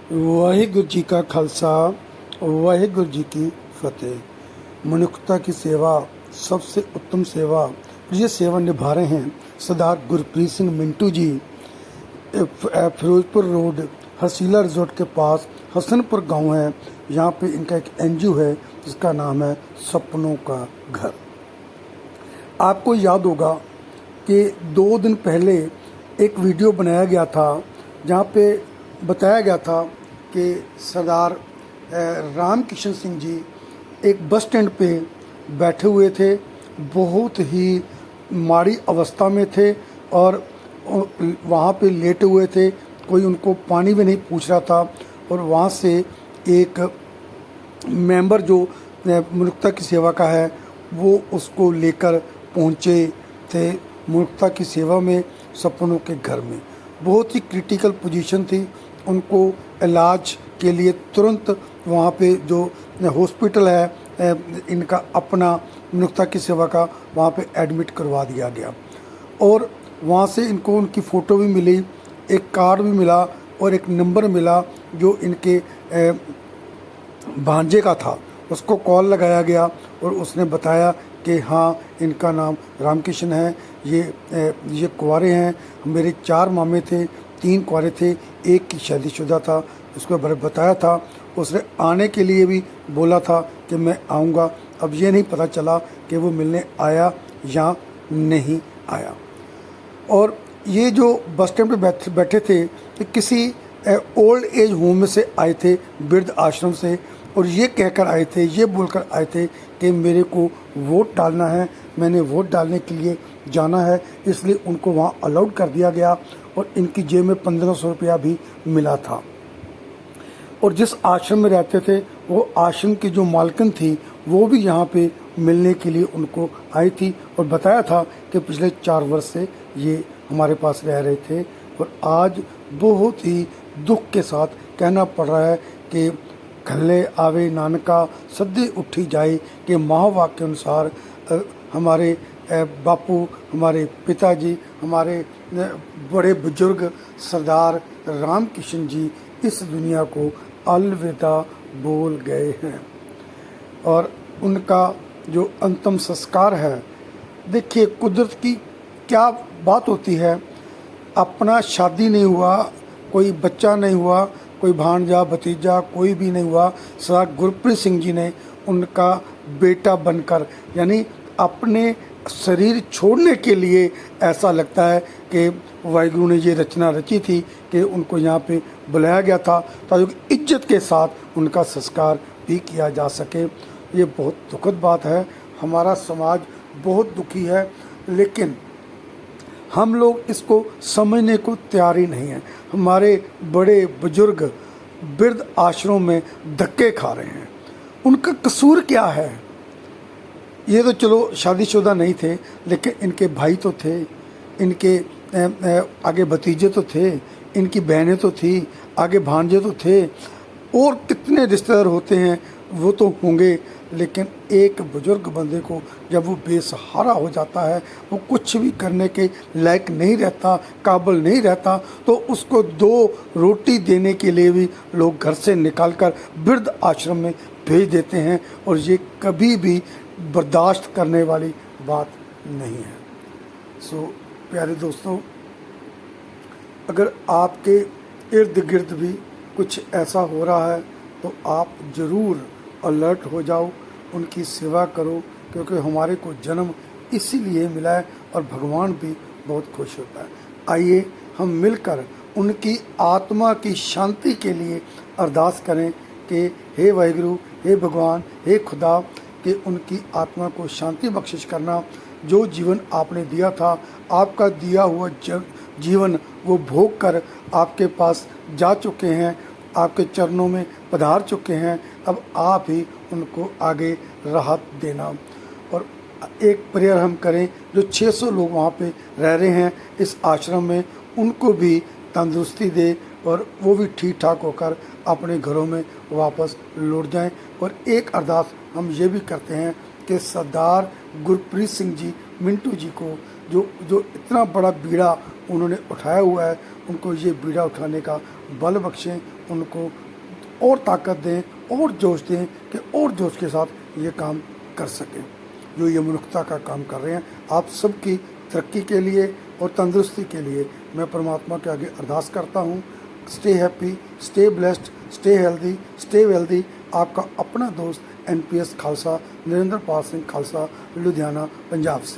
वाहिगुरु जी का खालसा वाहिगुरु जी की फतेह। मनुष्यता की सेवा सबसे उत्तम सेवा, ये सेवा निभा रहे हैं सरदार गुरप्रीत सिंह मिंटू जी। फिरोजपुर रोड हसीला रिजोर्ट के पास हसनपुर गांव है। यहाँ पे इनका एक एनजीओ है जिसका नाम है सपनों का घर। आपको याद होगा कि 2 दिन पहले एक वीडियो बनाया गया था जहाँ पे बताया गया था कि सरदार रामकिशन सिंह जी एक बस स्टैंड पे बैठे हुए थे, बहुत ही माड़ी अवस्था में थे और वहाँ पे लेटे हुए थे। कोई उनको पानी भी नहीं पूछ रहा था और वहाँ से एक मेंबर जो मनुष्यता की सेवा का है वो उसको लेकर पहुँचे थे मनुष्यता की सेवा में सपनों के घर में। बहुत ही क्रिटिकल पोजीशन थी, उनको इलाज के लिए तुरंत वहाँ पे जो हॉस्पिटल है इनका अपना मनुष्यता की सेवा का, वहाँ पे एडमिट करवा दिया गया और वहाँ से इनको उनकी फ़ोटो भी मिली, एक कार्ड भी मिला और एक नंबर मिला जो इनके भांजे का था। उसको कॉल लगाया गया और उसने बताया कि हाँ इनका नाम रामकिशन है, ये कुंवारे हैं। मेरे 4 मामे थे, 3 कुंवारे थे, एक की शादीशुदा था। उसको बताया था, उसने आने के लिए भी बोला था कि मैं आऊँगा। अब ये नहीं पता चला कि वो मिलने आया या नहीं आया। और ये जो बस स्टैंड पे बैठे थे कि किसी ओल्ड एज होम में से आए थे, वृद्ध आश्रम से, और ये कहकर आए थे, ये बोलकर आए थे कि मेरे को वोट डालना है, मैंने वोट डालने के लिए जाना है। इसलिए उनको वहाँ अलाउड कर दिया गया और इनकी जेब में 1500 रुपया भी मिला था। और जिस आश्रम में रहते थे वो आश्रम की जो मालकिन थी वो भी यहाँ पे मिलने के लिए उनको आई थी और बताया था कि पिछले 4 वर्ष से ये हमारे पास रह रहे थे। और आज बहुत ही दुख के साथ कहना पड़ रहा है कि खल्ले आवे नानका सद्दे उठी जाए, कि महावाक्य के अनुसार हमारे बापू, हमारे पिताजी, हमारे बड़े बुजुर्ग सरदार रामकिशन जी इस दुनिया को अलविदा बोल गए हैं। और उनका जो अंतिम संस्कार है, देखिए कुदरत की क्या बात होती है। अपना शादी नहीं हुआ, कोई बच्चा नहीं हुआ, कोई भांजा भतीजा कोई भी नहीं हुआ, सरदार गुरप्रीत सिंह जी ने उनका बेटा बनकर, यानी अपने शरीर छोड़ने के लिए ऐसा लगता है कि वाहिगुरु ने ये रचना रची थी कि उनको यहाँ पे बुलाया गया था ताकि इज्जत के साथ उनका संस्कार भी किया जा सके। ये बहुत दुखद बात है, हमारा समाज बहुत दुखी है, लेकिन हम लोग इसको समझने को तैयार ही नहीं हैं। हमारे बड़े बुजुर्ग वृद्ध आश्रमों में धक्के खा रहे हैं, उनका कसूर क्या है? ये तो चलो शादीशुदा नहीं थे, लेकिन इनके भाई तो थे, इनके आगे भतीजे तो थे, इनकी बहनें तो थी, आगे भांजे तो थे, और कितने रिश्तेदार होते हैं वो तो होंगे। लेकिन एक बुजुर्ग बंदे को जब वो बेसहारा हो जाता है, वो कुछ भी करने के लायक नहीं रहता, काबिल नहीं रहता, तो उसको 2 रोटी देने के लिए भी लोग घर से निकालकर वृद्ध आश्रम में भेज देते हैं। और ये कभी भी बर्दाश्त करने वाली बात नहीं है। सो प्यारे दोस्तों, अगर आपके इर्द गिर्द भी कुछ ऐसा हो रहा है तो आप ज़रूर अलर्ट हो जाओ, उनकी सेवा करो, क्योंकि हमारे को जन्म इसीलिए मिला है और भगवान भी बहुत खुश होता है। आइए हम मिलकर उनकी आत्मा की शांति के लिए अरदास करें कि हे वाहिगुरु, हे भगवान, हे खुदा, कि उनकी आत्मा को शांति बख्शिश करना। जो जीवन आपने दिया था, आपका दिया हुआ जीवन वो भोग कर आपके पास जा चुके हैं, आपके चरणों में पधार चुके हैं। अब आप ही उनको आगे राहत देना। और एक प्रेयर हम करें, जो 600 लोग वहाँ पे रह रहे हैं इस आश्रम में, उनको भी तंदुरुस्ती दे और वो भी ठीक ठाक होकर अपने घरों में वापस लौट जाएं। और एक अरदास हम ये भी करते हैं कि सरदार गुरप्रीत सिंह जी मिंटू जी को जो इतना बड़ा बीड़ा उन्होंने उठाया हुआ है, उनको ये बीड़ा उठाने का बल बख्शें उनको और ताकत दें और जोश दें कि और जोश के साथ ये काम कर सकें जो ये मनुष्यता का काम कर रहे हैं। आप सबकी तरक्की के लिए और तंदुरुस्ती के लिए मैं परमात्मा के आगे अरदास करता हूँ। Stay happy, stay blessed, stay healthy, stay wealthy. आपका अपना दोस्त NPS खालसा, नरेंद्र पाल सिंह खालसा, लुधियाना, पंजाब से।